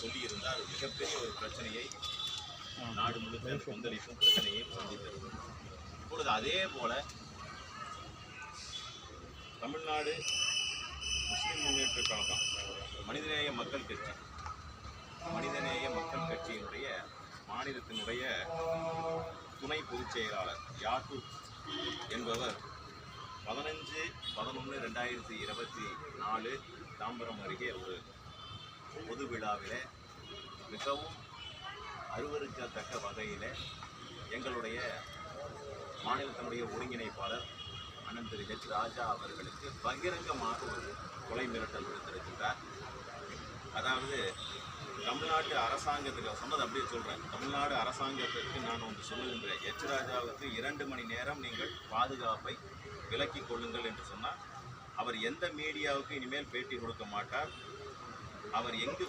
சொல்லியிருந்தால் அது மிகப்பெரிய ஒரு பிரச்சனையை நாடு முழுக்க கொந்தளிப்பும் பிரச்சனையை சந்தித்தது. இப்பொழுது அதே போல தமிழ்நாடு முஸ்லிம் முன்னேற்ற கழகம் மனிதநேய மக்கள் கட்சியினுடைய மாநிலத்தினுடைய துணை பொதுச் செயலாளர் யாக்கூப் என்பவர் 15/11/2024 தாம்பரம் அருகே ஒரு பொது விழாவில் மிகவும் அருவருக்கத்தக்க வகையில் எங்களுடைய மாநிலத்தினுடைய ஒருங்கிணைப்பாளர் அண்ணன் திரு ஹெச் ராஜா அவர்களுக்கு பகிரங்கமாக ஒரு கொலை மிரட்டல் விடுத்திருக்கின்றார். அதாவது தமிழ்நாட்டு அரசாங்கத்துக்கு சொன்னது அப்படியே சொல்கிறேன், தமிழ்நாடு அரசாங்கத்திற்கு நான் ஒன்று சொல்லுகின்றேன், ஹெச் ராஜாவுக்கு 2 மணி நேரம் நீங்கள் பாதுகாப்பை விலக்கிக் கொள்ளுங்கள் என்று சொன்னால் அவர் எந்த மீடியாவுக்கு இனிமேல் பேட்டி கொடுக்க மாட்டார். அவர் எங்கு